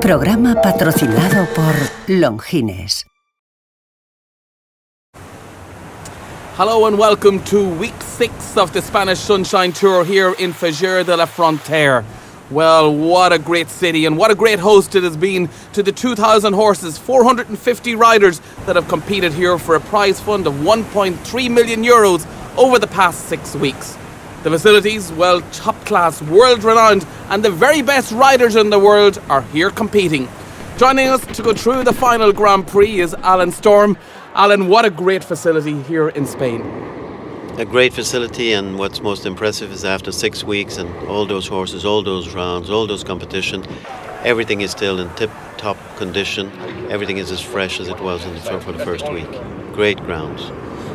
Programa patrocinado por Longines. Hello and welcome to week 6 of the Spanish Sunshine Tour here in Fagère de la Frontière. Well, what a great city and what a great host it has been to the 2,000 horses, 450 riders that have competed here for a prize fund of 1.3 million euros over the past 6 weeks. The facilities, well, top class, world renowned, and the very best riders in the world are here competing. Joining us to go through the final Grand Prix is Alan Storm. Alan, what a great facility here in Spain. A great facility, and what's most impressive is after 6 weeks and all those horses, all those rounds, all those competition, everything is still in tip-top condition. Everything is as fresh as it was for the first week. Great grounds.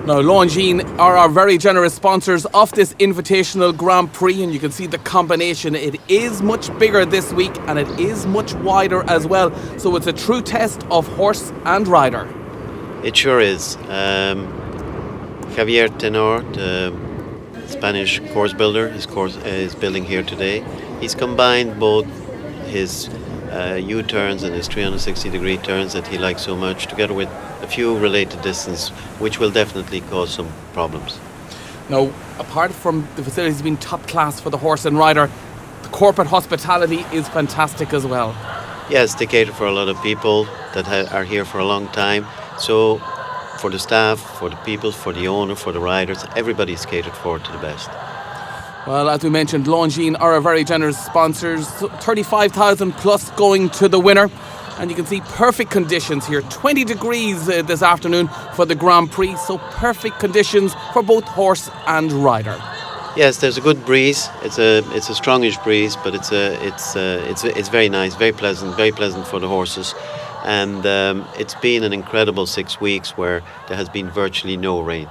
Now, Longines are our very generous sponsors of this Invitational Grand Prix, and you can see the combination. It is much bigger this week and it is much wider as well. So it's a true test of horse and rider. It sure is. Javier Tenor, the Spanish course builder, is building here today. He's combined both his U-turns and his 360-degree turns that he likes so much, together with a few related distance, which will definitely cause some problems. Now, apart from the facilities being top class for the horse and rider, the corporate hospitality is fantastic as well. Yes, they cater for a lot of people that are here for a long time. So for the staff, for the people, for the owner, for the riders, everybody's catered for to the best. Well, as we mentioned, Longines are our very generous sponsors. 35,000 plus going to the winner. And you can see perfect conditions here. 20 degrees this afternoon for the Grand Prix. So perfect conditions for both horse and rider. Yes, there's a good breeze. It's a strongish breeze, but it's very nice, very pleasant for the horses. And it's been an incredible 6 weeks where there has been virtually no rain.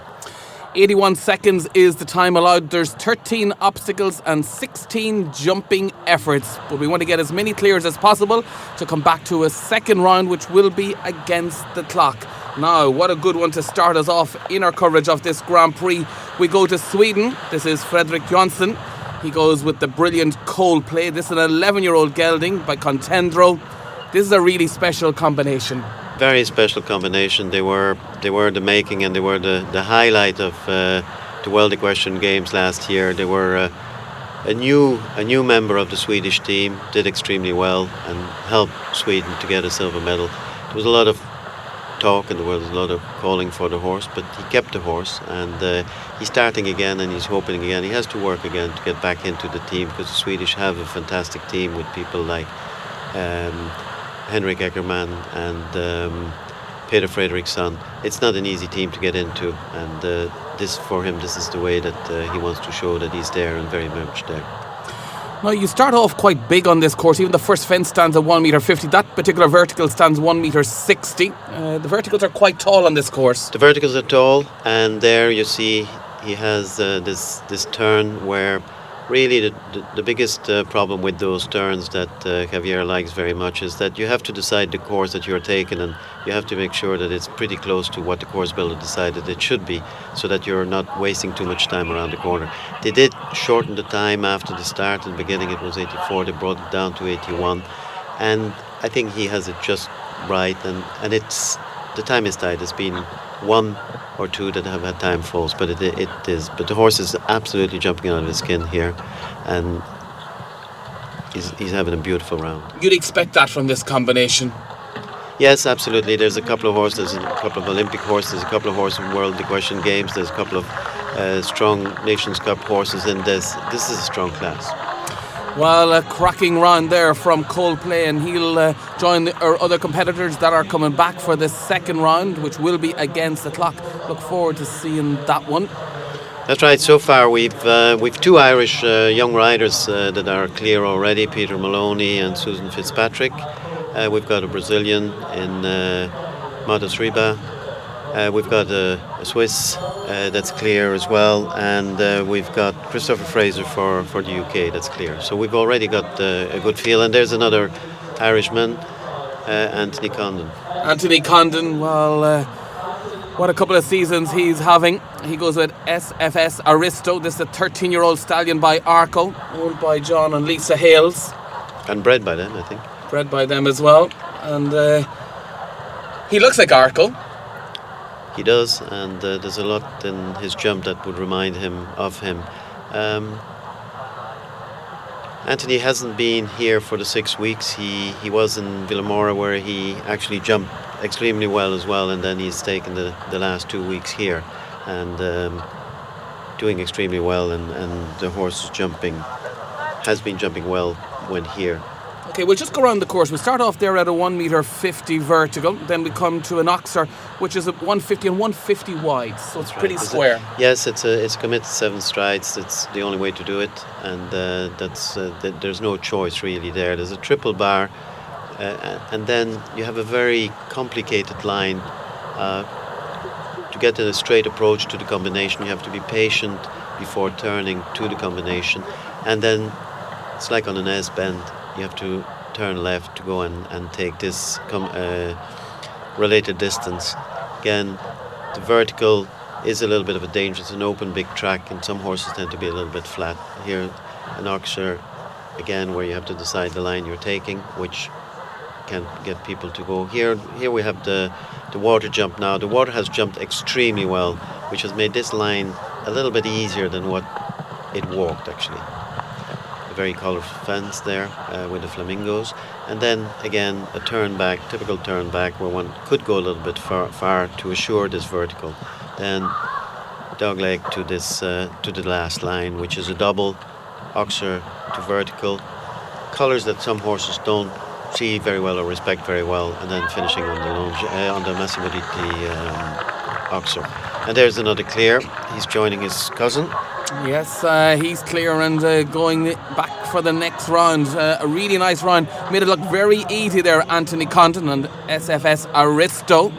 81 seconds is the time allowed. There's 13 obstacles and 16 jumping efforts. But we want to get as many clears as possible to come back to a second round, which will be against the clock. Now, what a good one to start us off in our coverage of this Grand Prix. We go to Sweden. This is Fredrik Johnson. He goes with the brilliant Coldplay. This is an 11-year-old gelding by Contendro. This is a really special combination. Very special combination. They were the making, and they were the highlight of the World Equestrian Games last year. They were a new member of the Swedish team, did extremely well and helped Sweden to get a silver medal. There was a lot of talk and there was a lot of calling for the horse, but he kept the horse, and he's starting again and he's hoping again. He has to work again to get back into the team, because the Swedish have a fantastic team with people like Henrik Eckermann and Peter Fredriksson. It's not an easy team to get into, and this is the way that he wants to show that he's there and very much there. Now, you start off quite big on this course. Even the first fence stands at 1.50 metre. That particular vertical stands 1.60 metre. The verticals are quite tall on this course. The verticals are tall, and there you see he has this turn where really the biggest problem with those turns that Javier likes very much is that you have to decide the course that you're taking, and you have to make sure that it's pretty close to what the course builder decided it should be, so that you're not wasting too much time around the corner. They did shorten the time after the start. In the beginning it was 84, they brought it down to 81, and I think he has it just right, and it's the time is tight. It's been one or two that have had time falls, but it is. But the horse is absolutely jumping out of his skin here, and he's having a beautiful round. You'd expect that from this combination. Yes, absolutely. There's a couple of horses, a couple of Olympic horses, a couple of horses in World Equestrian Games. There's a couple of strong Nations Cup horses in this. This is a strong class. Well, a cracking round there from Coldplay, and he'll join our other competitors that are coming back for the second round, which will be against the clock. Look forward to seeing that one. That's right. So far, we've two Irish young riders that are clear already: Peter Maloney and Susan Fitzpatrick. We've got a Brazilian in Matas Riba. We've got a Swiss that's clear as well, and we've got Christopher Fraser for the UK that's clear. So we've already got a good feel, and there's another Irishman, Anthony Condon. Anthony Condon, well, what a couple of seasons he's having. He goes with SFS Aristo. This is a 13-year-old stallion by Arco, owned by John and Lisa Hales. And bred by them, I think. bred by them as well. And he looks like Arkle. He does, and there's a lot in his jump that would remind him of him. Anthony hasn't been here for the 6 weeks. He was in Villamora, where he actually jumped extremely well as well, and then he's taken the last 2 weeks here and doing extremely well, and the horse has been jumping well when here. Okay, we'll just go around the course. We'll start off there at a 1.50 metre vertical. Then we come to an Oxer, which is at 150 and 150 wide. So it's pretty square. Yes, it's a committed 7 strides. That's the only way to do it, and there's no choice really there. There's a triple bar, and then you have a very complicated line. To get a straight approach to the combination, you have to be patient before turning to the combination, and then it's like on an S bend. You have to turn left to go and take this related distance. Again, the vertical is a little bit of a danger. It's an open big track, and some horses tend to be a little bit flat. Here, an Oxer, again, where you have to decide the line you're taking, which can get people to go. Here we have the water jump now. The water has jumped extremely well, which has made this line a little bit easier than what it walked actually. A very colourful fence there with the flamingos, and then again a turn back, typical turn back, where one could go a little bit far to assure this vertical. Then dogleg to this to the last line, which is a double Oxer to vertical, colours that some horses don't see very well or respect very well, and then finishing on the Massimo Dutti Oxer. And there's another clear. He's joining his cousin. Yes, he's clear and going back for the next round. A really nice round. Made it look very easy there, Anthony Condon and SFS Aristo.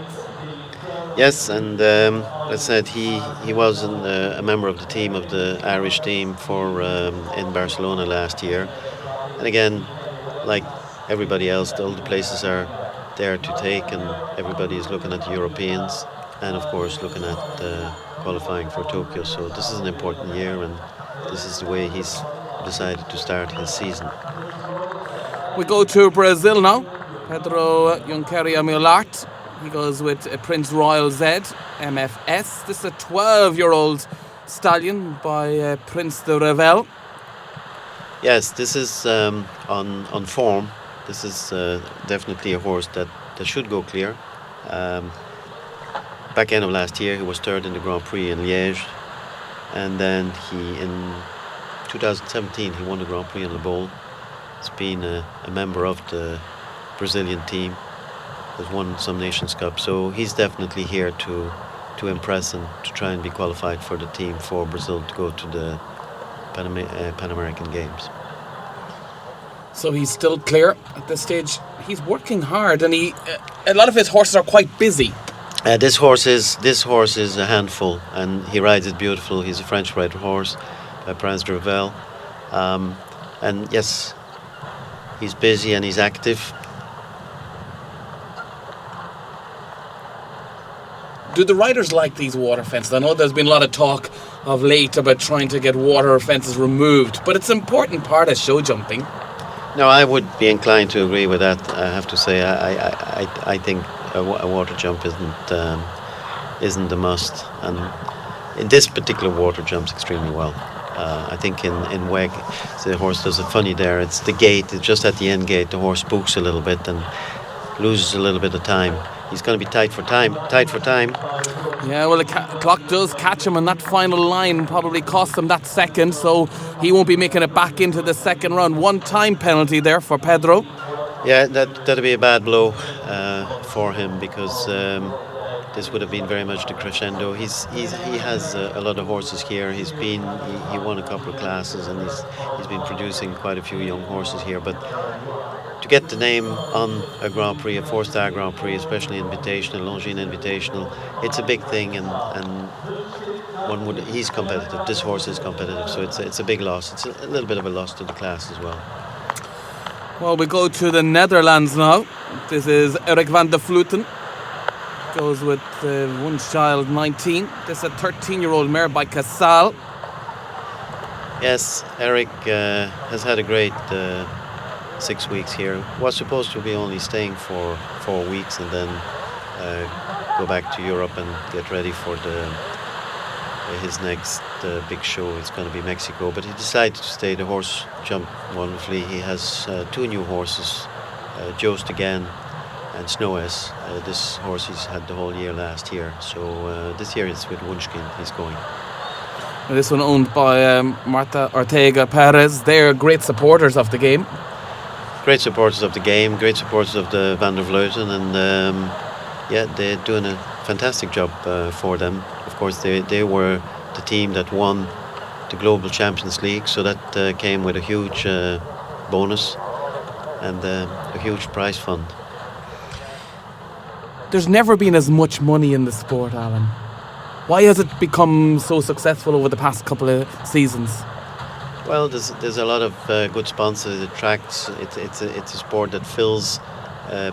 Yes, and as I said, he was a member of the team, of the Irish team for in Barcelona last year. And again, like everybody else, all the places are there to take, and everybody is looking at the Europeans, and of course looking at qualifying for Tokyo. So this is an important year, and this is the way he's decided to start his season. We go to Brazil now. Pedro Junqueira Milart. He goes with Prince Royal Z, MFS. This is a 12-year-old stallion by Prince de Revel. Yes, this is on form. This is definitely a horse that should go clear. Back end of last year, he was third in the Grand Prix in Liège, and then in 2017 he won the Grand Prix in Le Bowl. He's been a member of the Brazilian team, has won some Nations Cup, so he's definitely here to impress and to try and be qualified for the team for Brazil to go to the Pan American Games. So he's still clear at this stage. He's working hard, and a lot of his horses are quite busy. This horse is a handful, and he rides it beautiful. He's a French-bred horse by Prince de Revel, and yes, he's busy and he's active. Do the riders like these water fences? I know there's been a lot of talk of late about trying to get water fences removed, but it's an important part of show jumping. No, I would be inclined to agree with that. I have to say, I think a water jump isn't a must, and in this particular water jumps extremely well. I think in WEG, the horse does it funny there. It's the gate. It's just at the end gate. The horse spooks a little bit and loses a little bit of time. He's going to be tight for time. Yeah, well, the clock does catch him, and that final line probably cost him that second, so he won't be making it back into the second round. 1 time penalty there for Pedro. Yeah, that'd be a bad blow for him, because this would have been very much the crescendo. He has a lot of horses here. He won a couple of classes, and he's been producing quite a few young horses here. But to get the name on a Grand Prix, a 4-star Grand Prix, especially Invitational, Longines Invitational, it's a big thing, and he's competitive. This horse is competitive, so it's a big loss. It's a little bit of a loss to the class as well. Well, we go to the Netherlands now. This is Erik van der Vleuten. Goes with one child, 19. This is a 13-year-old mare by Casal. Yes, Erik has had a great 6 weeks here. Was supposed to be only staying for 4 weeks and then go back to Europe and get ready for his next big show. It's going to be Mexico, but he decided to stay. The horse jumped wonderfully. He has 2 new horses, Jost again and Snow S. This horse he's had the whole year last year, so this year it's with Wunschkin he's going. This one owned by Marta Ortega Perez. They're great supporters of the game. Great supporters of the game, great supporters of the Van der Vleuten, and they're doing a fantastic job for them. Of course, they were the team that won the Global Champions League, so that came with a huge bonus and a huge prize fund. There's never been as much money in the sport, Alan. Why has it become so successful over the past couple of seasons? Well, there's a lot of good sponsors. It attracts. It's a sport that fills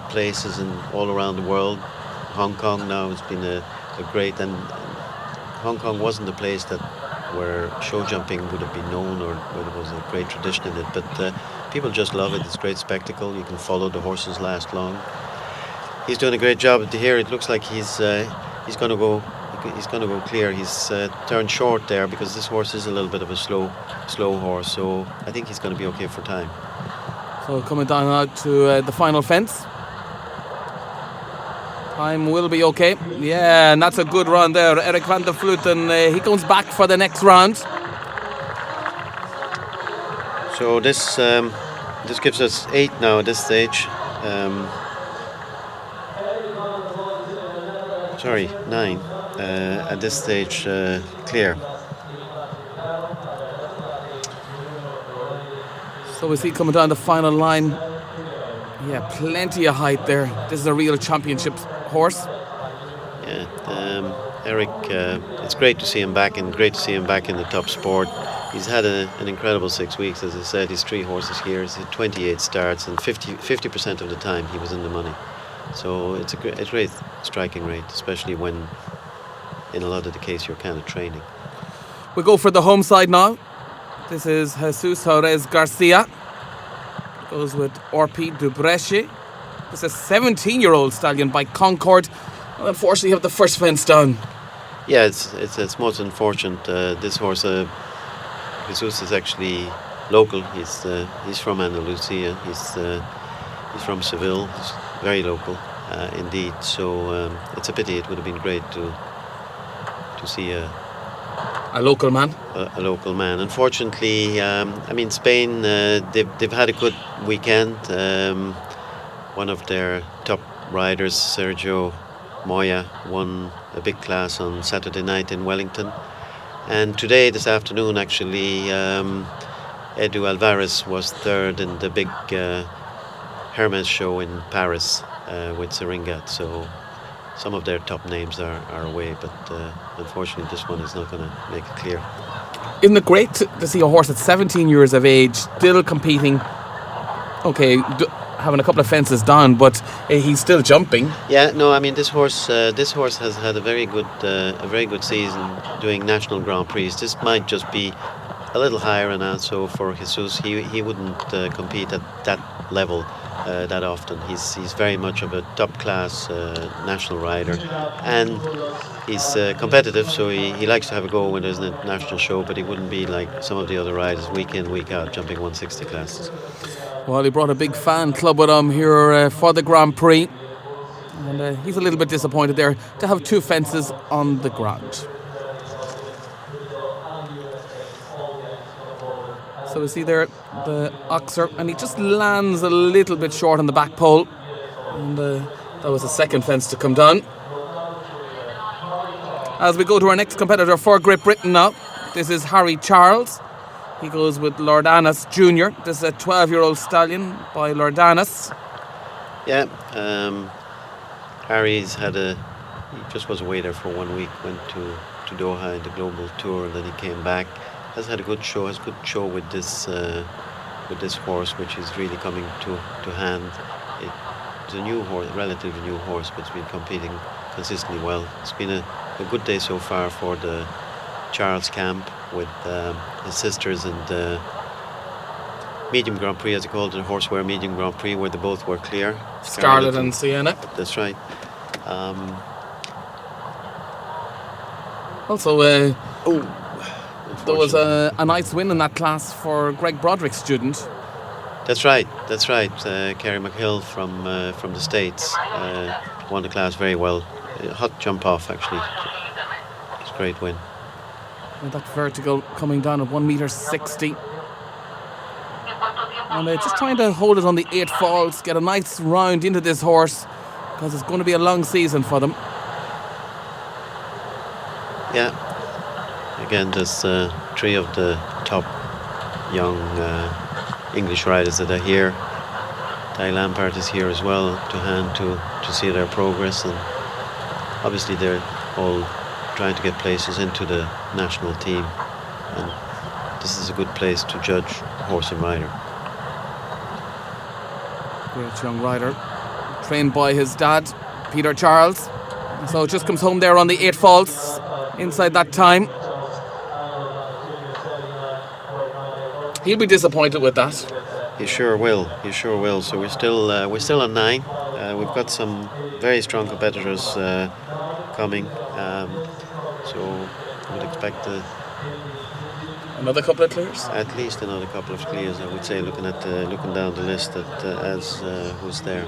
places all around the world. Hong Kong now has been a great, and Hong Kong wasn't a place where show jumping would have been known or where there was a great tradition in it. But people just love it. It's a great spectacle. You can follow the horses last long. He's doing a great job here. It looks like he's going to go. He's going to go clear. He's turned short there because this horse is a little bit of a slow horse. So I think he's going to be okay for time. So coming down now to the final fence. Time will be okay. Yeah, and that's a good run there. Erik van der Vleuten, he comes back for the next round. So this gives us 8 now at this stage. Sorry, 9 at this stage, clear. So we see coming down the final line. Yeah, plenty of height there. This is a real championship horse. Yeah, Erik, it's great to see him back, and great to see him back in the top sport. He's had an incredible 6 weeks, as I said. He's 3 horses here. He's had 28 starts, and 50% of the time he was in the money. So it's a great striking rate, especially when, in a lot of the case, you're kind of training. We go for the home side now. This is Jesus Jerez Garcia. Goes with Orpi Dubreshi. This is a 17-year-old stallion by Concord. Well, unfortunately, you have the first fence down. Yeah, it's most unfortunate. This horse, Jesus, is actually local. He's from Andalusia. He's from Seville. He's very local, indeed. So it's a pity. It would have been great to see a local man. A local man. Unfortunately, Spain. They've had a good weekend. One of their top riders, Sergio Moya, won a big class on Saturday night in Wellington. And today, this afternoon, actually, Edu Alvarez was third in the big Hermes show in Paris with Seringat. So some of their top names are away, but unfortunately this one is not going to make it clear. Isn't it great to see a horse at 17 years of age still competing? Okay, having a couple of fences down, but he's still jumping. Yeah, no, this horse has had a very good season doing national Grand Prix. This might just be a little higher and also for Jesus. He wouldn't compete at that level that often. He's very much of a top class national rider, and he's competitive, so he likes to have a go when there's an international show, but he wouldn't be like some of the other riders week in, week out, jumping 160 classes. Well, he brought a big fan club with him here for the Grand Prix, and he's a little bit disappointed there to have 2 fences on the ground. So we see there the Oxer, and he just lands a little bit short on the back pole, and that was the second fence to come down. As we go to our next competitor for Great Britain now, this is Harry Charles. He goes with Lordanis Jr. This is a 12-year-old stallion by Lordanis. Yeah, Harry's he just was away there for 1 week, went to Doha in the global tour, and then he came back. Has had a good show, with this horse, which is really coming to hand. It's a new horse, relatively new horse, but it's been competing consistently well. It's been a good day so far for the Charles camp with his sisters and medium Grand Prix, as they called it, a horseware medium Grand Prix, where they both were clear. Scarlet and Sienna. That's right. Also, there was a nice win in that class for Greg Broderick's student. That's right. Kerry McHill from the States won the class very well. Hot jump off, actually. It's a great win. And that vertical coming down at 1.60 meters. And they're just trying to hold it on the 8 falls, get a nice round into this horse, because it's going to be a long season for them. Yeah. Again, there's 3 of the top young English riders that are here. Ty Lampard is here as well to hand to see their progress, and obviously they're all trying to get places into the national team, and this is a good place to judge horse and rider. Great young rider, trained by his dad, Peter Charles. So it just comes home there on the 8 falls, inside that time. He'll be disappointed with that. He sure will. So we're still on 9. We've got some very strong competitors coming. So we'd expect another couple of clears. At least another couple of clears, I would say. Looking down the list as who's there.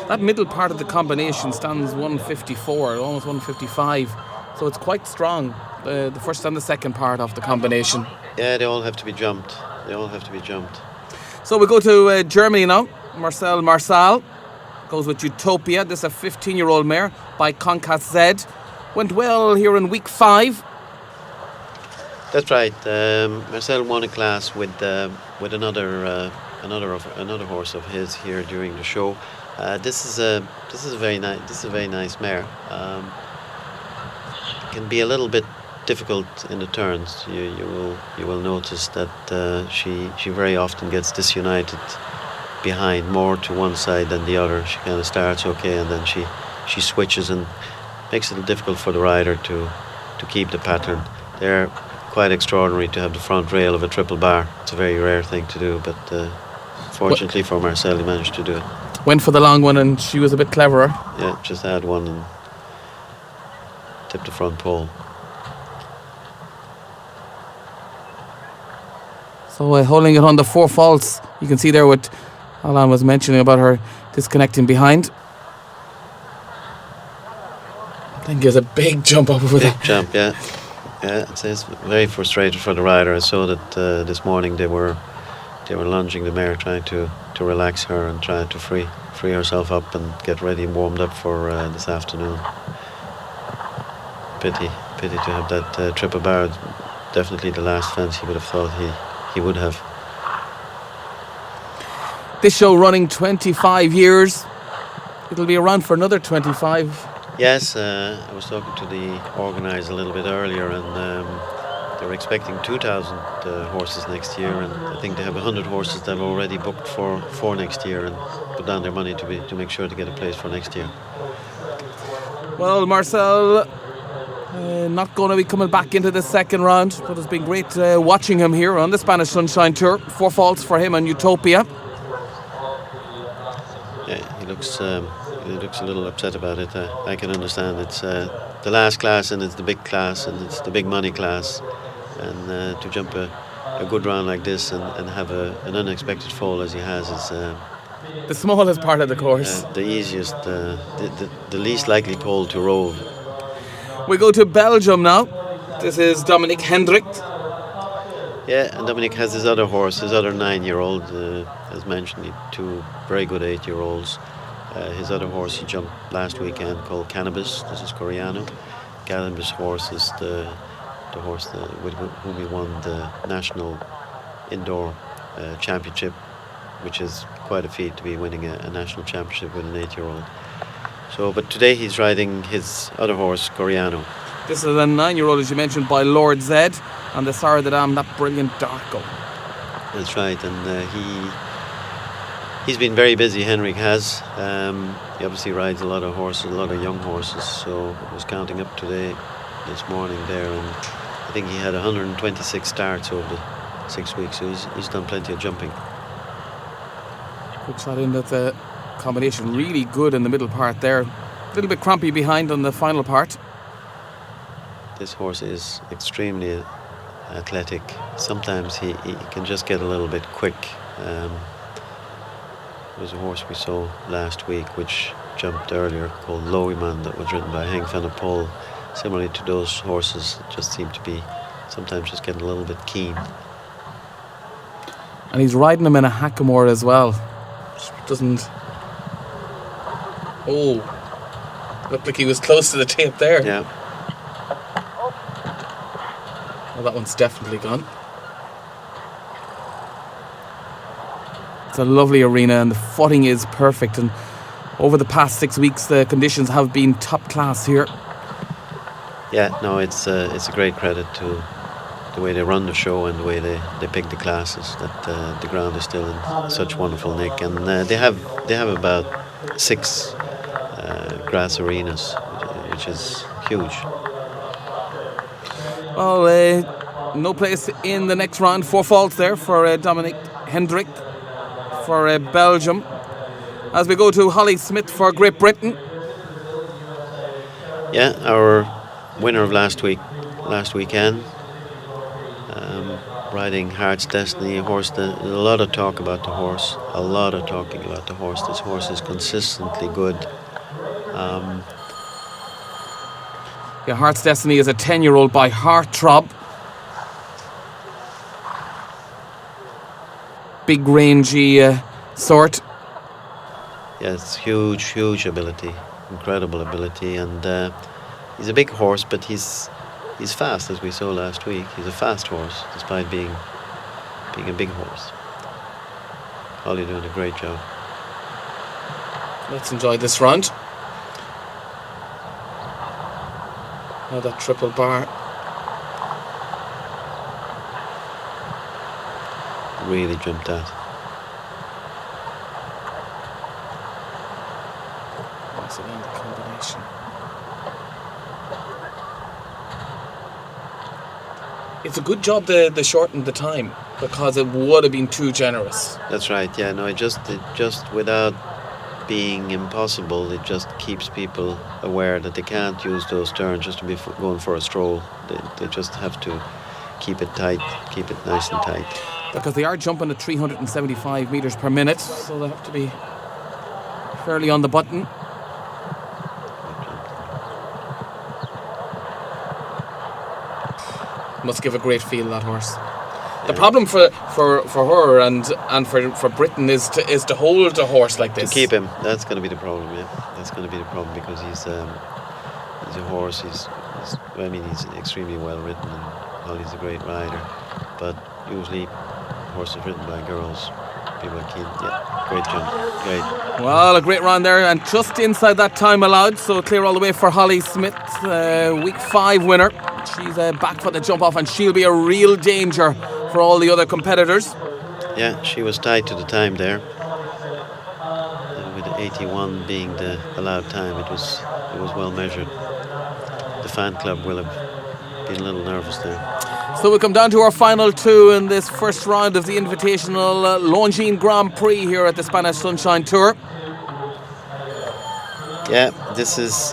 That middle part of the combination stands 154, almost 155. So it's quite strong. The first and the second part of the combination. Yeah, they all have to be jumped. So we go to Germany now. Marcel Marsal goes with Utopia. This is a 15-year-old mare by Concast Z. Went well here in week 5. That's right. Marcel won a class with another horse of his here during the show. This is a very nice mare. Can be a little bit difficult in the turns. You will notice that she very often gets disunited behind, more to one side than the other. She kind of starts okay, and then she switches, and makes it difficult for the rider to keep the pattern. They're quite extraordinary to have the front rail of a triple bar. It's a very rare thing to do, but fortunately for Marcel, he managed to do it. Went for the long one, and she was a bit cleverer. Yeah, just add one and tip the front pole. So holding it on the 4 falls, you can see there what Alan was mentioning about her disconnecting behind. Then gives a big jump up over that. Big jump, yeah. Yeah, it's very frustrated for the rider. I saw that this morning they were lunging the mare, trying to relax her and trying to free herself up and get ready and warmed up for this afternoon. Pity to have that triple bar. Definitely the last fence he would have thought he would have. This show running 25 years. It'll be around for another 25. Yes, I was talking to the organiser a little bit earlier, and they're expecting 2,000 horses next year, and I think they have 100 horses that are already booked for next year and put down their money to make sure to get a place for next year. Well, Marcel, not going to be coming back into the second round, but it's been great watching him here on the Spanish Sunshine Tour. 4 faults for him and Utopia. Yeah, he looks a little upset about it. I can understand. It's the last class, and it's the big class, and it's the big money class, and to jump a good round like this and have an unexpected fall as he has is the smallest part of the course. The easiest, the least likely pole to roll. We go to Belgium now. This is Dominic Hendrick. Yeah, and Dominic has his other horse, his other 9-year-old. As mentioned, 2 very good 8-year-olds. His other horse he jumped last weekend called Cannabis. This is Coreano. Cannabis horse is the horse with whom he won the national indoor championship, which is quite a feat to be winning a national championship with an 8-year-old. So, but today he's riding his other horse, Coreano. This is a 9-year-old, as you mentioned, by Lord Zed, and the Sire de Dam, that brilliant Darko. That's right, and he's been very busy, Henrik has. He obviously rides a lot of horses, a lot of young horses, so I was counting up today, this morning there, and I think he had 126 starts over the 6 weeks, so he's done plenty of jumping. Quick shot in at the combination. Really good in the middle part there. A little bit crampy behind on the final part. This horse is extremely athletic. Sometimes he can just get a little bit quick. There was a horse we saw last week which jumped earlier called Longinens that was ridden by Henk van der Poel. Similarly to those horses, just seem to be sometimes just getting a little bit keen. And he's riding him in a hackamore as well. Doesn't... Oh, looked like he was close to the tape there. Yeah. Well, that one's definitely gone. It's a lovely arena and the footing is perfect, and over the past 6 weeks the conditions have been top class here. Yeah, no, it's a great credit to the way they run the show and the way they pick the classes, that the ground is still in such wonderful nick, and they have about 6 grass arenas, which is huge. Well, no place in the next round. 4 faults there for Dominic Hendrick for Belgium. As we go to Holly Smith for Great Britain. Yeah, our winner of last weekend, riding Heart's Destiny, a horse that a lot of talk about the horse, a lot of talking about the horse. This horse is consistently good. Yeah, Heart's Destiny is a 10-year-old by Heartthrob. Big rangy sort. Yeah, it's huge ability, incredible ability, and he's a big horse, but he's fast, as we saw last week. He's a fast horse, despite being a big horse. Holly doing a great job. Let's enjoy this round. Now that triple bar. Really jumped out. Once again, the combination. It's a good job they shortened the time, because it would have been too generous. That's right. Yeah. No. It just without being impossible, it just keeps people aware that they can't use those turns just to be going for a stroll. They just have to keep it tight, keep it nice and tight. Because they are jumping at 375 metres per minute, so they have to be fairly on the button. Must give a great feel, that horse. The problem for her and for Britain is to hold a horse like this. To keep him, that's going to be the problem. Yeah, that's going to be the problem, because he's a horse. He's extremely well ridden, and Holly's a great rider. But usually, horses ridden by girls, people are keen. Yeah, great jump, great. Well, a great run there, and just inside that time allowed, so clear all the way for Holly Smith, week 5 winner. She's back for the jump off, and she'll be a real danger for all the other competitors. Yeah, she was tied to the time there. With 81 being the allowed time, it was well measured. The fan club will have been a little nervous there. So we come down to our final 2 in this first round of the invitational Longines Grand Prix here at the Spanish Sunshine Tour. Yeah, this is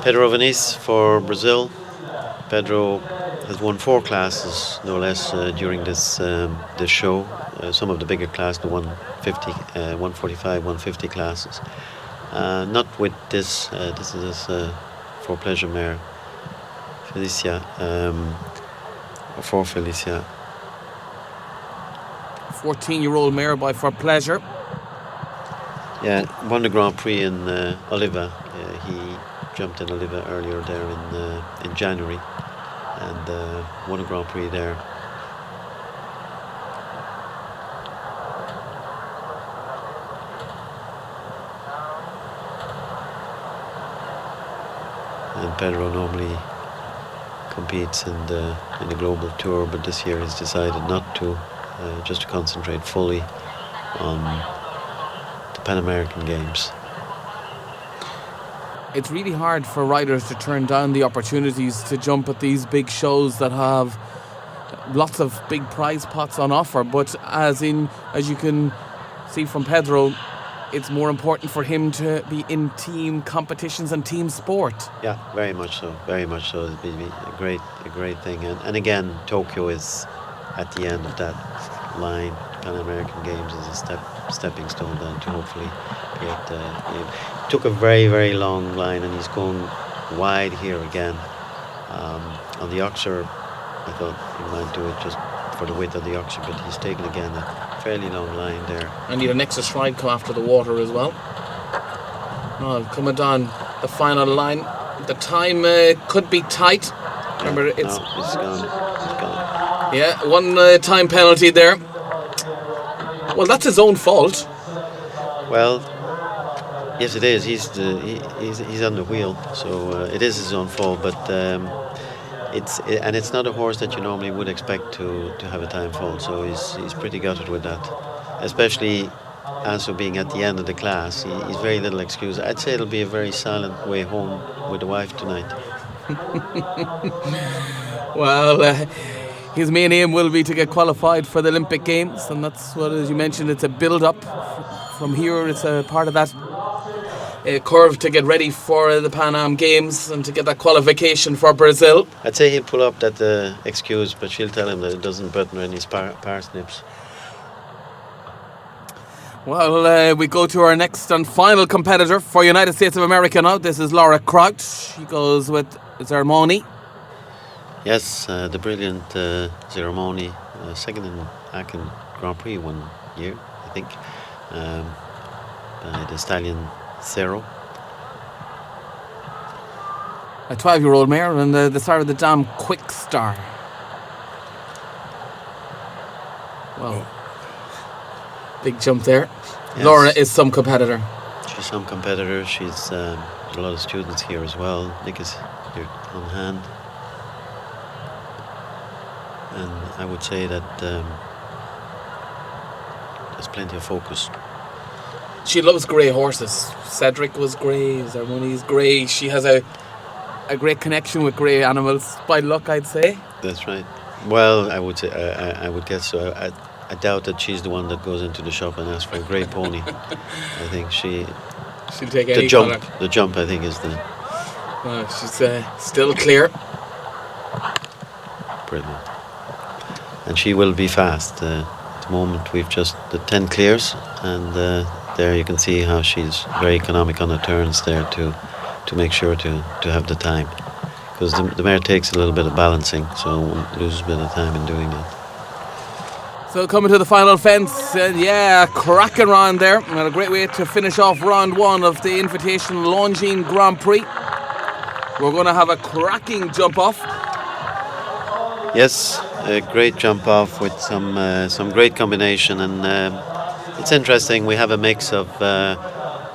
Pedro Vinícius for Brazil. Pedro has won 4 classes, no less, during this show. Some of the bigger classes, the 150, 145, 150 classes. Not with this. This is for pleasure mare, Felicia, for Felicia. 14-year-old mare by For Pleasure. Yeah, won the Grand Prix in Oliva. He jumped in Oliva earlier there in January, and won a Grand Prix there. And Pedro normally competes in the global tour, but this year he's decided not to, just to concentrate fully on the Pan American Games. It's really hard for riders to turn down the opportunities to jump at these big shows that have lots of big prize pots on offer, but as you can see from Pedro, it's more important for him to be in team competitions and team sport. Yeah, very much so. Very much so. It'd be a great thing. And again, Tokyo is at the end of that line. Pan American Games is a stepping stone then to hopefully get. He took a very long line, and he's going wide here again. On the Oxer, I thought he might do it just for the width of the Oxer, but he's taken again a fairly long line there. I need an extra stride come after the water as well. Oh, coming down the final line. The time could be tight. Remember, it's gone. It's gone. Yeah, one time penalty there. Well, that's his own fault. Well, yes, it is. He's on the wheel, so it is his own fault. But it's not a horse that you normally would expect to have a time fault. So he's pretty gutted with that, especially also being at the end of the class. He's very little excuse. I'd say it'll be a very silent way home with the wife tonight. Well, his main aim will be to get qualified for the Olympic Games, and that's what, as you mentioned, it's a build-up. From here, it's a part of that curve to get ready for the Pan Am Games and to get that qualification for Brazil. I'd say he'll pull up that excuse, but she'll tell him that it doesn't button any parsnips. Well, we go to our next and final competitor for United States of America now. This is Laura Crux. She goes with Zermoni. Yes, the brilliant Zermoni, second in Aachen Grand Prix one year, I think, by the stallion Zero. A 12-year-old mare, and the star of the dam, Quick Star. Well, big jump there. Yes. Laura is some competitor. She's some competitor. She's a lot of students here as well. Nick is here on hand. And I would say that there's plenty of focus. She loves grey horses. Cedric was grey, Zermoni's grey. She has a great connection with grey animals, by luck, I'd say. That's right. Well, I would say, I would guess so. I doubt that she's the one that goes into the shop and asks for a grey pony. I think she'll take any colour. The jump, I think, is the... she's still clear. Brilliant. And she will be fast. At the moment, we've just the 10 clears, and there you can see how she's very economic on the turns there to make sure to have the time. Because the mare takes a little bit of balancing, so loses a bit of time in doing that. So coming to the final fence, cracking round there. And a great way to finish off round one of the Invitational Longines Grand Prix. We're going to have a cracking jump off. Yes, a great jump off with some great combination, and it's interesting. We have a mix of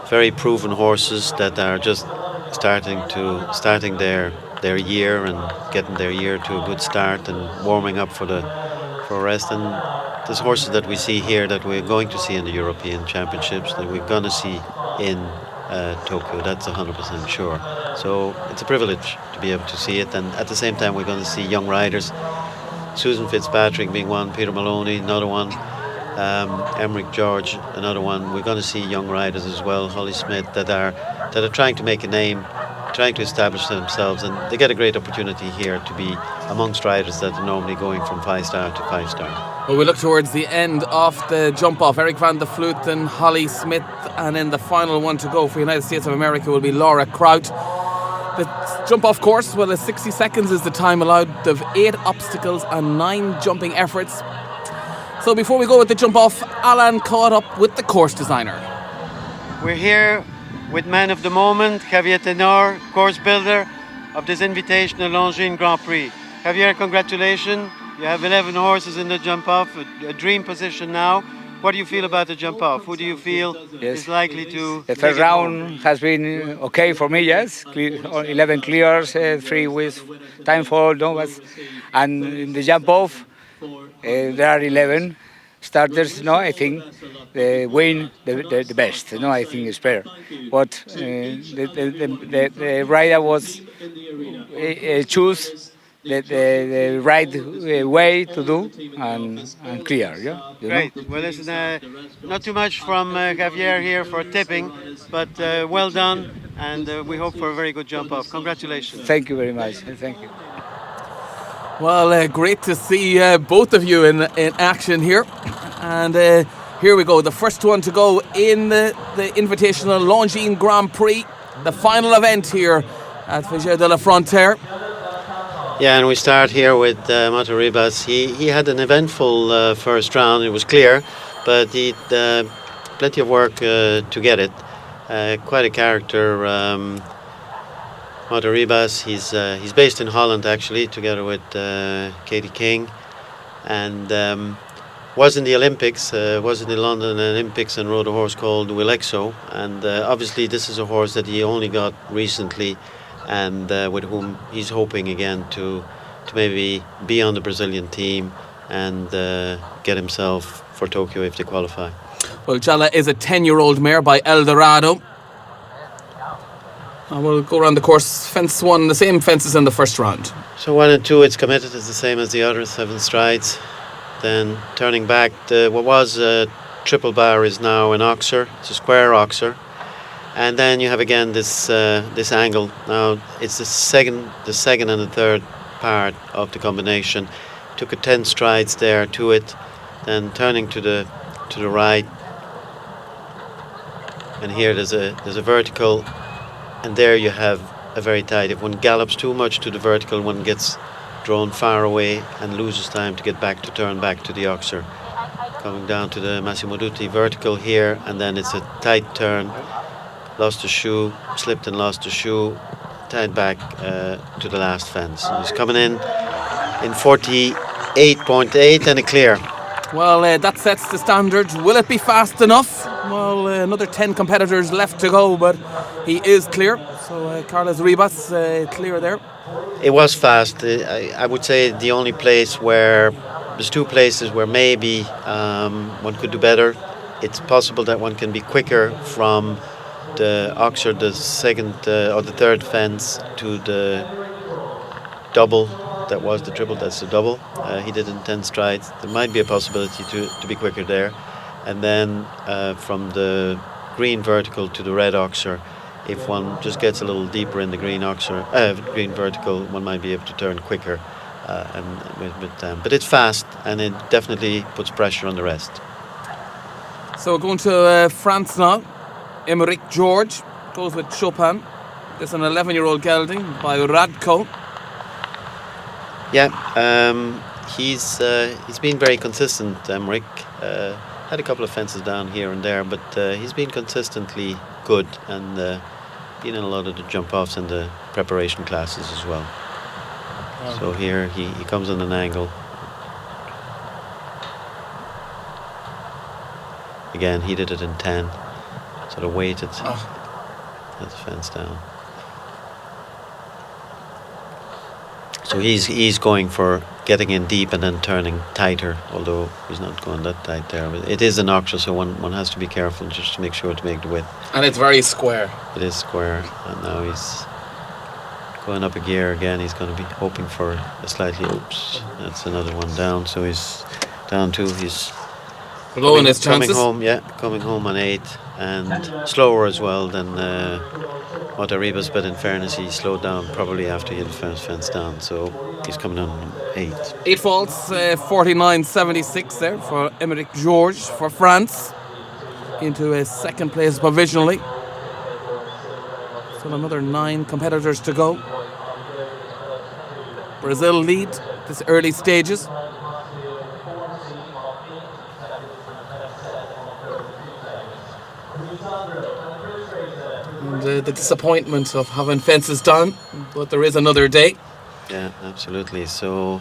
very proven horses that are just starting their year and getting their year to a good start and warming up for rest. And there's horses that we see here that we're going to see in the European Championships, that we're going to see in Tokyo. That's 100% sure. So it's a privilege to be able to see it, and at the same time we're going to see young riders. Susan Fitzpatrick being one, Peter Maloney another one, Emmerich George another one. We're going to see young riders as well, Holly Smith, that are trying to make a name, trying to establish themselves, and they get a great opportunity here to be amongst riders that are normally going from 5-star to 5-star. Well, we look towards the end of the jump off. Eric van der Vleuten, Holly Smith, and then the final one to go for United States of America will be Laura Kraut. The jump off course, well, 60 seconds is the time allowed of 8 obstacles and 9 jumping efforts. So before we go with the jump off, Alan caught up with the course designer. We're here with man of the moment, Javier Tenor, course builder of this Invitational Longines Grand Prix. Javier, congratulations. You have 11 horses in the jump off, a dream position now. What do you feel about the jump off? Who do you feel is likely to... The first round has been okay for me, yes. 11 clears, 3 with time fall, and in the jump off, there are 11 starters. No, I think they win the best. No, I think it's fair. But the rider was choose the right way to do and clear. Yeah, you know? Great. Well, listen, not too much from Javier here for tipping, but well done, and we hope for a very good jump off. Congratulations. Thank you very much. Thank you. Well, great to see both of you in action here. And here we go. The first one to go in the invitational Longines Grand Prix, the final event here at Fagère de la Frontière. Yeah, and we start here with Motoribas. He had an eventful first round. It was clear, but he plenty of work to get it. Quite a character. Motoribas. He's based in Holland actually, together with Katie King, and was in the Olympics. Was in the London Olympics and rode a horse called Willexo. And obviously, this is a horse that he only got recently, and with whom he's hoping again to maybe be on the Brazilian team and get himself for Tokyo if they qualify. Well, Jala is a 10-year-old mare by Eldorado. And we'll go around the course. Fence 1, the same fences in the first round. So 1 and 2, it's committed. It's the same as the other 7 strides. Then turning back, what was a triple bar is now an Oxer. It's a square Oxer. And then you have again this angle. Now it's the second and the third part of the combination. Took a 10 strides there to it. Then turning to the right. And here there's a vertical. And there you have a very tight. If one gallops too much to the vertical, one gets drawn far away and loses time to turn back to the Oxer. Coming down to the Massimo Dutti vertical here, and then it's a tight turn. Lost a shoe, slipped and lost a shoe, tied back to the last fence. He's coming in 48.8 and a clear. Well, that sets the standard. Will it be fast enough? Well, another 10 competitors left to go, but he is clear. So Carlos Ribas clear there. It was fast. I would say the only place where there's 2 places where maybe one could do better. It's possible that one can be quicker from the Oxer, the second or the third fence, to the double. That was the triple, that's the double. He did in 10 strides. There might be a possibility to be quicker there. And then from the green vertical to the red Oxer, if one just gets a little deeper in the green vertical, one might be able to turn quicker. But it's fast, and it definitely puts pressure on the rest. So going to France now. Emmerich George goes with Chopin. This is an 11-year-old gelding by Radko. Yeah, he's been very consistent, Emmerich. Had a couple of fences down here and there, but he's been consistently good and been in a lot of the jump-offs and the preparation classes as well. Oh. So here he comes on an angle. Again, he did it in 10. Sort of waited, let the fence down. So he's going for getting in deep and then turning tighter, although he's not going that tight there. But it is an Oxer, so one has to be careful just to make sure to make the width. And it's very square. It is square, and now he's going up a gear again. He's going to be hoping for a slightly, oops, that's another one down. So he's down 2, he's blowing his chances. Coming home on 8, and slower as well than Motoribas, but in fairness, he slowed down probably after he had the first fence down, so he's coming on 8. 8 faults, 49.76 there for Emmerich George for France, into a second place provisionally. Still another 9 competitors to go. Brazil lead this early stages. And the disappointment of having fences done, but there is another day. Yeah, absolutely. So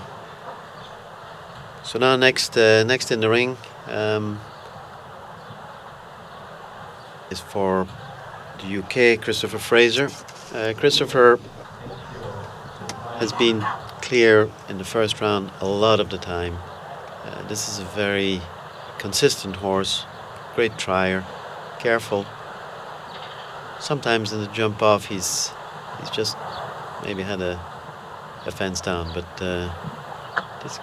now next in the ring is for the UK, Christopher Fraser. Christopher has been clear in the first round a lot of the time. This is a very consistent horse, great trier, careful. Sometimes in the jump off he's just maybe had a a fence down, but this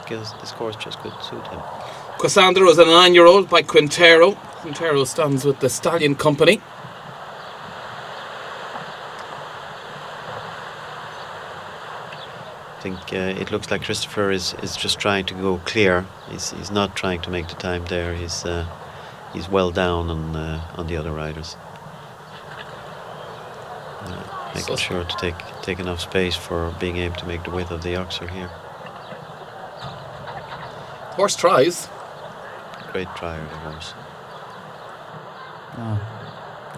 course just could suit him. Quasandra is a 9-year-old by Quintero. Quintero stands with the Stallion Company. I think it looks like Christopher is just trying to go clear. He's not trying to make the time there. He's well down on the other riders. Making sure to take enough space for being able to make the width of the Oxer here. Horse tries. Great trier, the horse.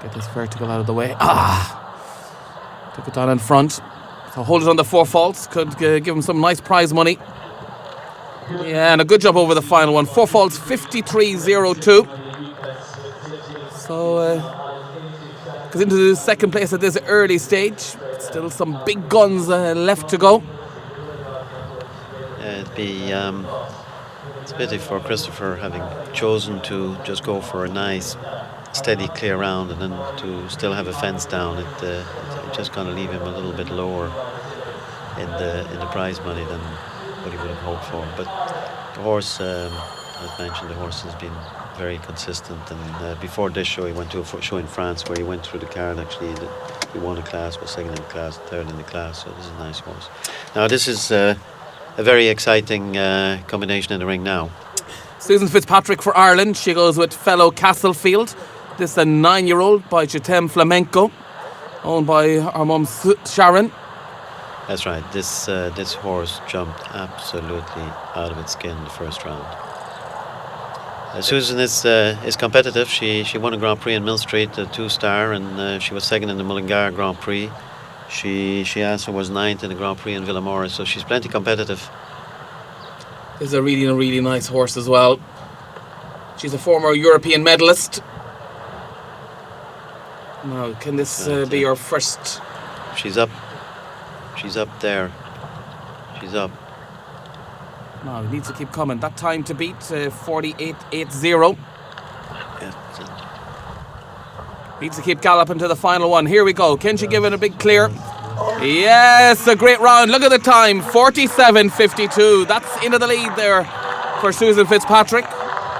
Get this vertical out of the way. Took it down in front. So hold it on the 4 faults. Could give him some nice prize money. Yeah, and a good job over the final one. 4 faults, 53.02. So goes into the second place at this early stage. Still some big guns left to go. Yeah, it'd be it's a pity for Christopher having chosen to just go for a nice steady clear round and then to still have a fence down. It just going to leave him a little bit lower in the prize money than what he would have hoped for. But the horse, as mentioned, the horse has been very consistent. And before this show, he went to a show in France where he went through the card. Actually, he won a class, was second in the class, third in the class. So this is a nice horse. Now this is a very exciting combination in the ring now. Susan Fitzpatrick for Ireland. She goes with fellow Castlefield. This is a 9-year-old by Chetem Flamenco, owned by our mum Sharon. That's right. This horse jumped absolutely out of its skin the first round. Susan is competitive. She won a Grand Prix in Mill Street, a 2-star, and she was second in the Mullingar Grand Prix. She also was 9th in the Grand Prix in Villamora, so she's plenty competitive. This is a really nice horse as well. She's a former European medalist. Now, can this be your first? She's up. She's up there. She's up. No, needs to keep coming. That time to beat 48.80. Yeah. Needs to keep galloping to the final one. Here we go. Can she give it a big clear? Yes, a great round. Look at the time, 47.52. That's into the lead there for Susan Fitzpatrick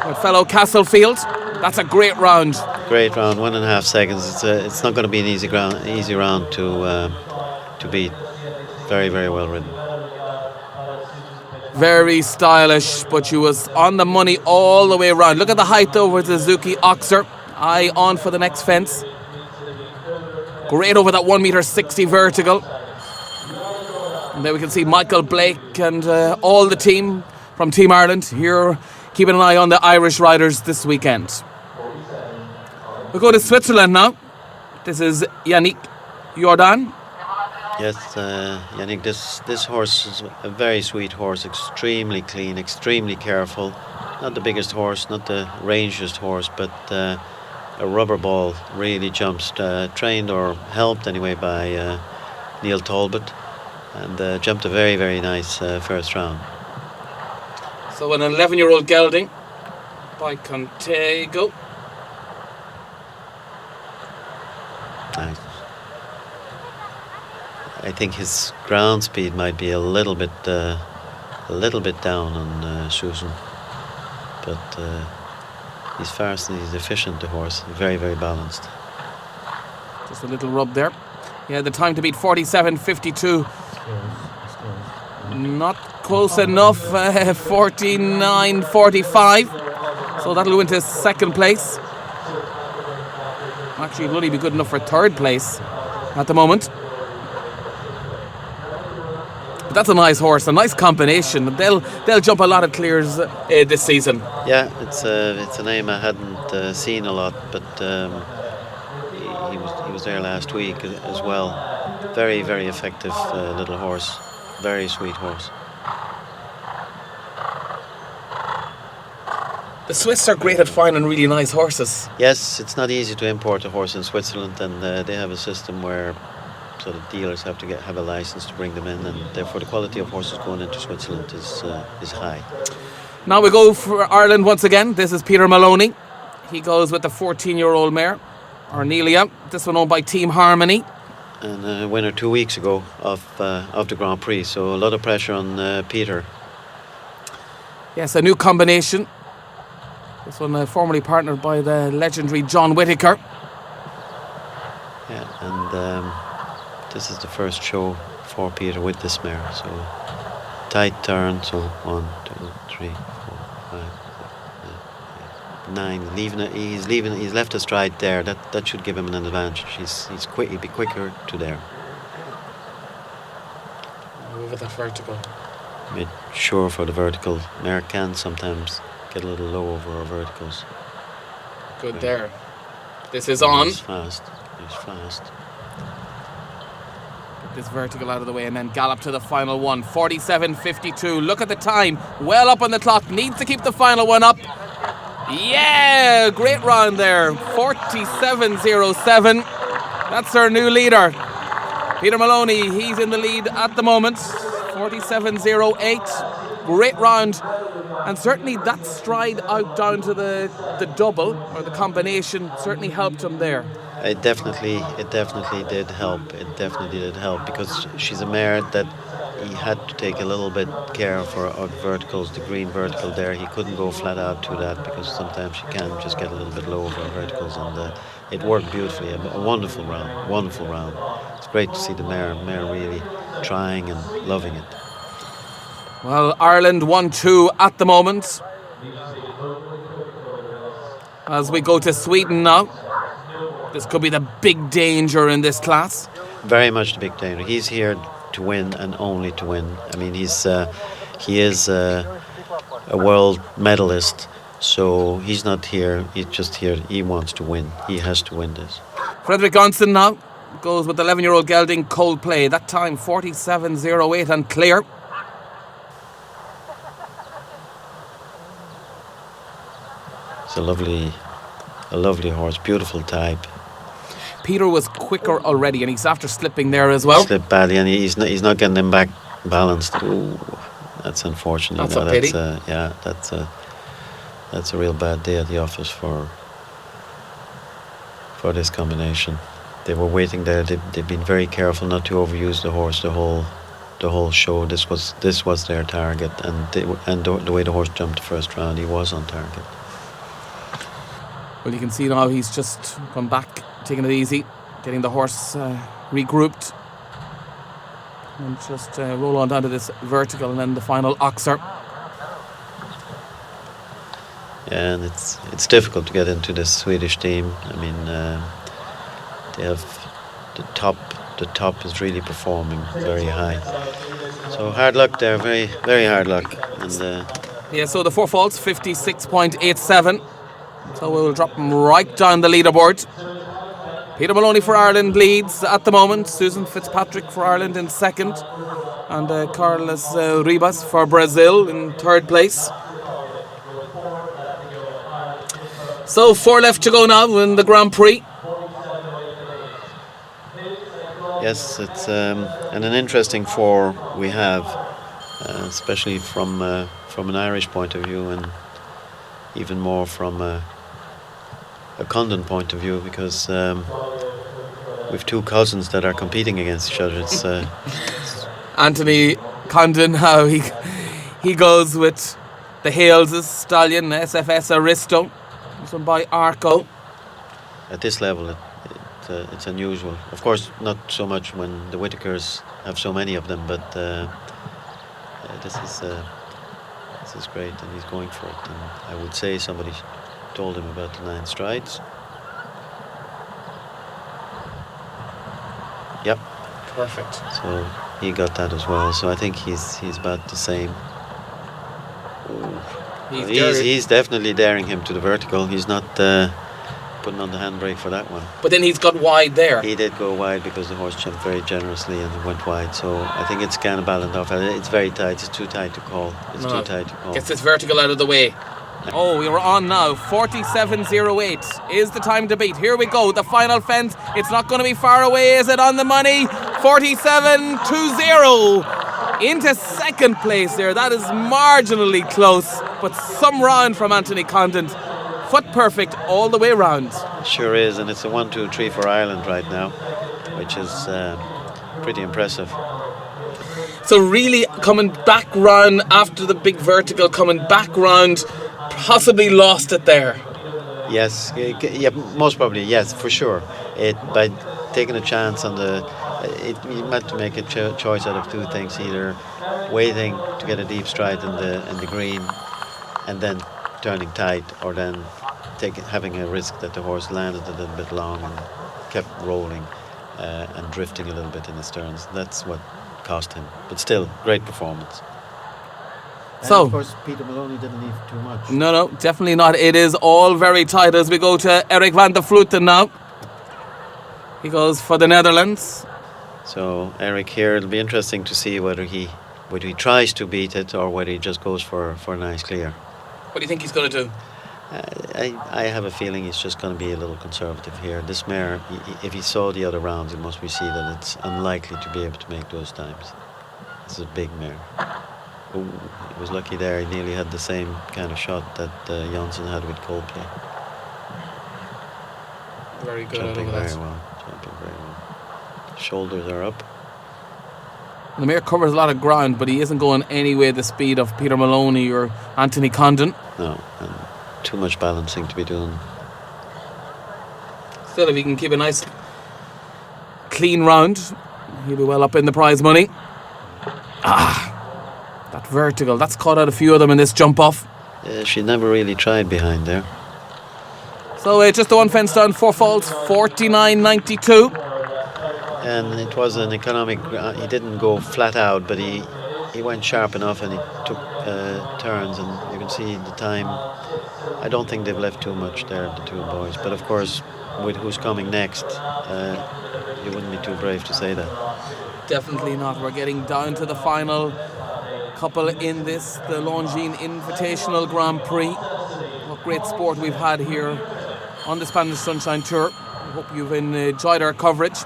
with fellow Castlefield. That's a great round. Great round, 1.5 seconds. It's not going to be an easy round to beat. Very well ridden. Very stylish, but she was on the money all the way around. Look at the height over Suzuki Oxer. Eye on for the next fence. Great over that 1.60 meter vertical. And there we can see Michael Blake and all the team from Team Ireland here keeping an eye on the Irish riders this weekend. We'll go to Switzerland now. This is Yannick Jordan. Yes, Yannick, this horse is a very sweet horse, extremely clean, extremely careful. Not the biggest horse, not the rangiest horse, but a rubber ball, really jumps, trained or helped anyway by Neil Talbot, and jumped a very nice first round. So an 11-year-old gelding by Contago. Nice. I think his ground speed might be a little bit down on Susan, but he's fast and he's efficient. The horse, very balanced. Just a little rub there. Yeah, the time to beat 47.52. Not close enough. 49.45. So that'll go into second place. Actually, it'll only be good enough for third place at the moment. But that's a nice horse, a nice combination. They'll jump a lot of clears this season. Yeah, it's a name I hadn't seen a lot, but he was there last week as well. Very effective little horse, very sweet horse. The Swiss are great at finding really nice horses. Yes, it's not easy to import a horse in Switzerland, and they have a system where sort of dealers have to have a license to bring them in, and therefore the quality of horses going into Switzerland is high. Now we go for Ireland once again. This is Peter Maloney. He goes with the 14-year-old mare, Arnelia. This one owned by Team Harmony. and a winner 2 weeks ago of the Grand Prix. So a lot of pressure on Peter. Yes, a new combination. This one formerly partnered by the legendary John Whittaker. Yeah, and this is the first show for Peter with this mare. So tight turn. So 1, 2, 3, 4, 5, 6, 7, 8, 9. He's left a stride there. That should give him an advantage. He's quick. He'd be quicker to there. Over that vertical. A bit sure for the vertical. Mare can sometimes get a little low over our verticals. Good there. This is on. He's fast. He's fast. Get this vertical out of the way and then gallop to the final one. 47.52. Look at the time. Well up on the clock. Needs to keep the final one up. Yeah, great round there. 47.07. That's our new leader. Peter Maloney, he's in the lead at the moment. 47.08. Great round. And certainly that stride out down to the double or the combination certainly helped him there. It definitely did help. It definitely did help because she's a mare that he had to take a little bit care for our verticals, the green vertical there. He couldn't go flat out to that because sometimes she can just get a little bit low over her verticals, and it worked beautifully. A wonderful round. It's great to see the mare really trying and loving it. Well, Ireland 1-2 at the moment. As we go to Sweden now. This could be the big danger in this class. Very much the big danger. He's here to win and only to win. I mean, he is a world medalist, so he's not here. He's just here. He wants to win. He has to win this. Fredrik Johnson now goes with 11-year-old gelding Coldplay. That time 47.08 and clear. It's a lovely horse, beautiful type. Peter was quicker already, and he's after slipping there as well. Slipped badly, and he's not getting them back balanced. Ooh, that's unfortunate. That's a pity. That's a real bad day at the office for this combination. They were waiting there. They've been very careful not to overuse the horse the whole show. This was their target, and the way the horse jumped the first round, he was on target. Well, you can see now he's just come back, taking it easy, getting the horse regrouped. And just roll on down to this vertical and then the final Oxer. Yeah, and it's difficult to get into this Swedish team. I mean, they have the top is really performing very high. So hard luck there, very, very hard luck. And yeah, so the 4 faults, 56.87. So we'll drop him right down the leaderboard. Peter Maloney for Ireland leads at the moment. Susan Fitzpatrick for Ireland in second. And Carlos Ribas for Brazil in third place. So 4 left to go now in the Grand Prix. Yes, it's and an interesting 4 we have, especially from an Irish point of view, and even more from a Condon point of view, because we've 2 cousins that are competing against each other. It's Anthony Condon, how he goes with the Hales' stallion, SFS Aristo, this one by Arco. At this level, it's unusual. Of course, not so much when the Whittakers have so many of them, but this is great, and he's going for it. And I would say somebody told him about the 9 strides. Yep. Perfect. So he got that as well. So I think he's about the same. He's definitely daring him to the vertical. He's not putting on the handbrake for that one. But then he's got wide there. He did go wide because the horse jumped very generously and went wide. So I think it's kind of balanced off. It's very tight. It's too tight to call. Too tight to call. Gets this vertical out of the way. Oh, we are on now. 47.08 is the time to beat. Here we go. The final fence. It's not going to be far away. Is it on the money? 47.20 into second place there. That is marginally close, but some round from Anthony Condon. Foot perfect all the way round. Sure is, and it's a 1, 2, 3 for Ireland right now. which is pretty impressive. So really coming back round after the big vertical, coming back round, possibly lost it there. Yes, yeah, most probably, yes, for sure. By taking a chance on you meant to make a choice out of two things: either waiting to get a deep stride in the green, and then turning tight, or then having a risk that the horse landed a little bit long and kept rolling and drifting a little bit in his turns. That's what cost him. But still, great performance. And So, of course, Peter Maloney didn't leave too much. No, definitely not. It is all very tight as we go to Erik van der Vleuten now. He goes for the Netherlands. So Eric here, it'll be interesting to see whether he tries to beat it or whether he just goes for a nice clear. What do you think he's going to do? I have a feeling he's just going to be a little conservative here. This mare, if he saw the other rounds, he must see that it's unlikely to be able to make those times. This is a big mare. Ooh, he was lucky there. He nearly had the same kind of shot that Johnson had with Coldplay. Very good. Jumping very well. Shoulders are up. The mare covers a lot of ground, but he isn't going anywhere the speed of Peter Maloney or Anthony Condon. No, and too much balancing to be doing. Still, if he can keep a nice clean round, he'll be well up in the prize money. That vertical, that's caught out a few of them in this jump off. She never really tried behind there. So just the one fence down, 4 faults, 49.92. And it was an economic. He didn't go flat out, but he went sharp enough, and he took turns, and you can see the time. I don't think they've left too much there, the two boys. But of course, with who's coming next, you wouldn't be too brave to say that. Definitely not. We're getting down to the final couple in this, the Longines Invitational Grand Prix. What great sport we've had here on the Spanish Sunshine Tour. I hope you've enjoyed our coverage.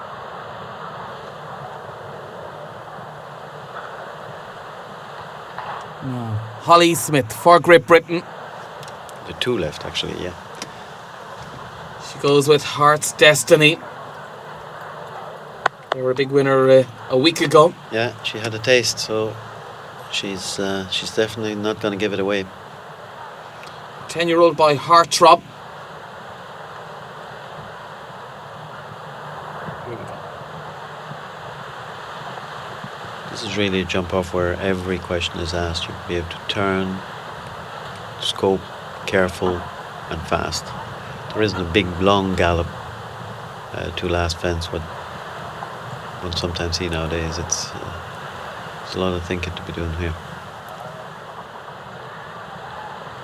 Holly Smith for Great Britain. The two left, actually, yeah. She goes with Heart's Destiny. They were a big winner a week ago. Yeah, she had a taste, so she's definitely not going to give it away. 10-year-old by Heartthrob. Here we go. This is really a jump off where every question is asked. You'll be able to turn, scope, careful and fast. There isn't a big long gallop to last fence what one sometimes see nowadays. It's a lot of thinking to be doing here.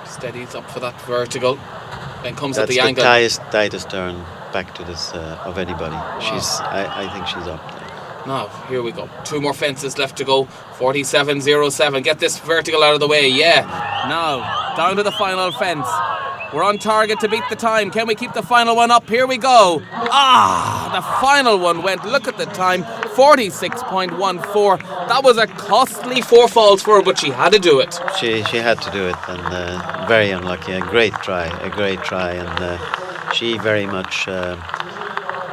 Steadies up for that vertical. Then comes at That's the angle. That's the tightest turn back to this of anybody. I think she's up there. Now, here we go. 2 more fences left to go. 47.07. Get this vertical out of the way. Yeah. Now, down to the final fence. We're on target to beat the time. Can we keep the final one up? Here we go. The final one went. Look at the time. 46.14. That was a costly 4 faults for her, but she had to do it. She had to do it, and very unlucky. A great try, and she very much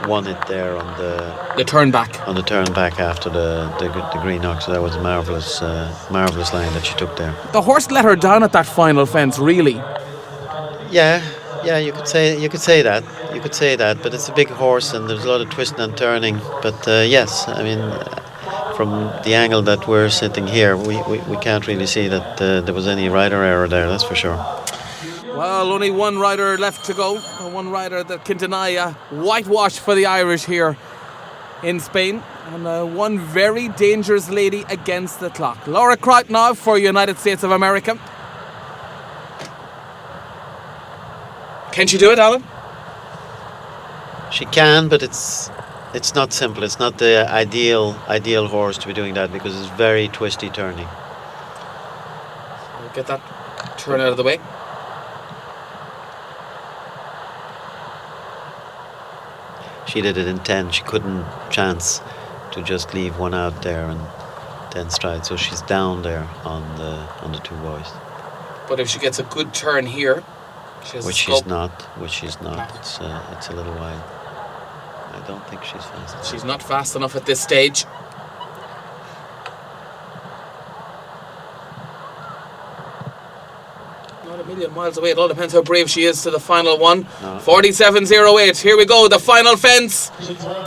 won it there on the turn back. On the turn back after the green Oxer. That was a marvelous line that she took there. The horse let her down at that final fence, really. Yeah, you could say that, but it's a big horse and there's a lot of twisting and turning. But yes, I mean, from the angle that we're sitting here, we can't really see that there was any rider error there. That's for sure. Well, only one rider left to go. One rider that can deny a whitewash for the Irish here in Spain. And one very dangerous lady against the clock. Laura Kraut now for United States of America. Can she do it, Alan? She can, but it's not simple. It's not the ideal horse to be doing that because it's very twisty turning. We'll get that turn out of the way. She did it in 10. She couldn't chance to just leave one out there and 10 strides. So she's down there on the two boys. But if she gets a good turn here, Which she's not. It's a little wide. I don't think she's fast. She's not fast enough at this stage. Not a million miles away. It all depends how brave she is to the final one. No. 47.08. Here we go. The final fence.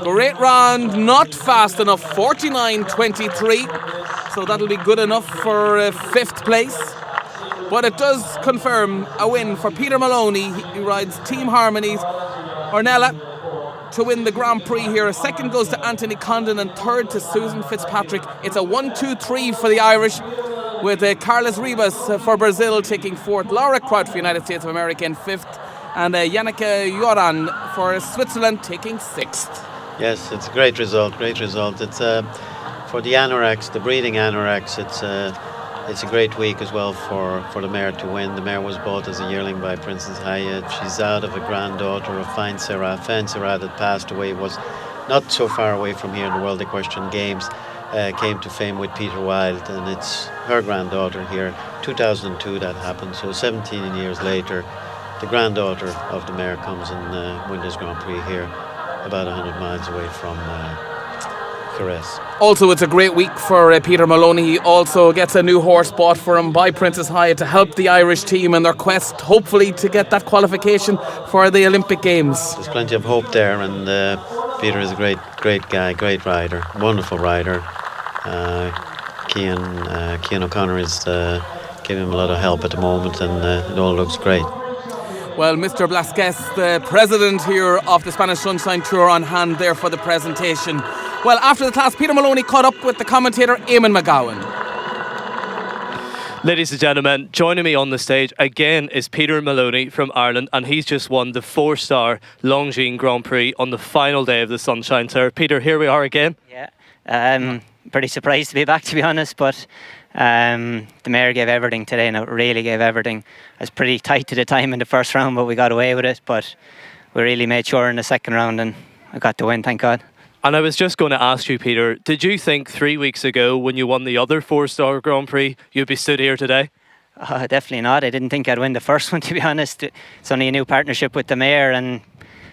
Great round. Not fast enough. 49.23. So that'll be good enough for fifth place. But it does confirm a win for Peter Maloney. He rides Team Harmony's Ornella to win the Grand Prix here. A second goes to Anthony Condon and third to Susan Fitzpatrick. It's a 1-2-3 for the Irish, with Carlos Ribas for Brazil taking fourth, Laura Kraut for United States of America in fifth, and Janneke Joran for Switzerland taking sixth. Yes, it's a great result. Great result. It's for the anoraks, the breeding anoraks. It's a great week as well for the mare to win. The mare was bought as a yearling by Princess Hyatt. She's out of a granddaughter of Fine Sarah. Fine Sarah that passed away, was not so far away from here in the World Equestrian Games. Came to fame with Peter Wilde, and it's her granddaughter here. 2002 that happened, so 17 years later, the granddaughter of the mare comes and wins this Grand Prix here, about 100 miles away from Jerez. Also, it's a great week for Peter Maloney. He also gets a new horse bought for him by Princess Hyatt to help the Irish team in their quest, hopefully, to get that qualification for the Olympic Games. There's plenty of hope there, and Peter is a great guy, great rider, wonderful rider. Cian O'Connor is giving him a lot of help at the moment, and it all looks great. Well, Mr. Blasquez, the president here of the Spanish Sunshine Tour, on hand there for the presentation. Well, after the class, Peter Maloney caught up with the commentator Eamon McGowan. Ladies and gentlemen, joining me on the stage again is Peter Maloney from Ireland, and he's just won the 4-star Longines Grand Prix on the final day of the Sunshine Tour. Peter, here we are again. Yeah, pretty surprised to be back, to be honest, but the mare gave everything today, and it really gave everything. It was pretty tight to the time in the first round, but we got away with it. But we really made sure in the second round, and I got the win, thank God. And I was just going to ask you, Peter, did you think 3 weeks ago when you won the other 4-star Grand Prix, you'd be stood here today? Definitely not. I didn't think I'd win the first one, to be honest. It's only a new partnership with the mare, and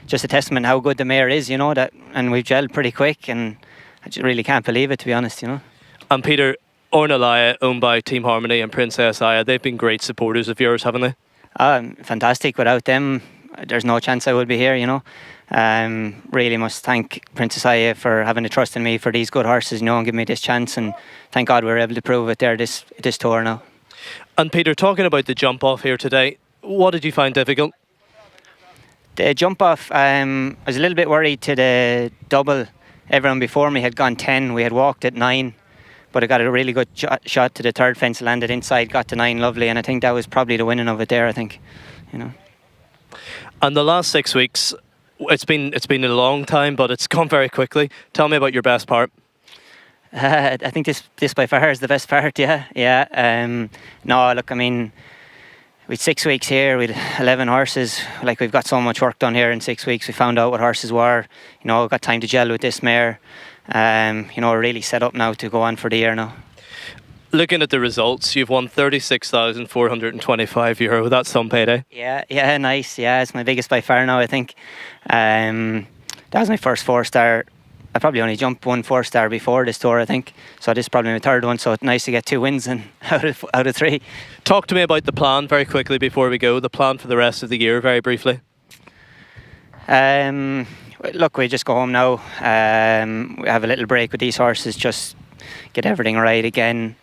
just a testament how good the mare is, you know, that, and we've gelled pretty quick, and I just really can't believe it, to be honest, you know. And Peter, Ornella, owned by Team Harmony and Princess Aya, they've been great supporters of yours, haven't they? Fantastic. Without them, there's no chance I would be here, you know. Really must thank Princess Aya for having the trust in me for these good horses, you know, and giving me this chance, and thank God we were able to prove it there this tour now. And Peter, talking about the jump off here today, what did you find difficult? The jump off, I was a little bit worried to the double. Everyone before me had gone 10, we had walked at 9, but I got a really good shot to the third fence, landed inside, got to 9 lovely, and I think that was probably the winning of it there, I think, you know. And the last 6 weeks, it's been a long time, but it's gone very quickly. Tell me about your best part. I think this by far is the best part, yeah. No, look, I mean, with 6 weeks here, with 11 horses, like, we've got so much work done here in 6 weeks. We found out what horses were, you know, got time to gel with this mare. You know, we're really set up now to go on for the year now. Looking at the results, you've won €36,425. That's some payday. Yeah, nice. Yeah, it's my biggest by far now, I think. That was my first 4-star. I probably only jumped one 4-star before this tour, I think. So this is probably my third one. So it's nice to get 2 wins out of 3. Talk to me about the plan very quickly before we go. The plan for the rest of the year, very briefly. Look, we just go home now. We have a little break with these horses, just get everything right again.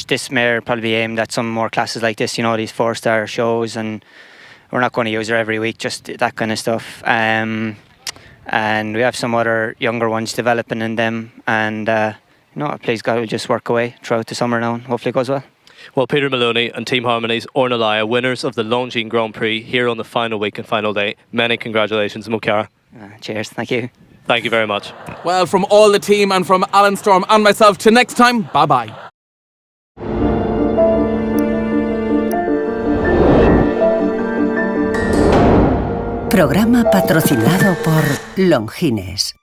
This mare probably be aimed at some more classes like this, you know, these 4-star shows, and we're not going to use her every week, just that kind of stuff. And we have some other younger ones developing in them, and you know, please God, we'll just work away throughout the summer now, and hopefully it goes well. Well, Peter Maloney and Team Harmony's Ornella, winners of the Longines Grand Prix here on the final week and final day. Many congratulations, Mokara. Cheers, thank you. Thank you very much. Well, from all the team and from Alan Storm and myself, till next time, bye-bye. Programa patrocinado por Longines.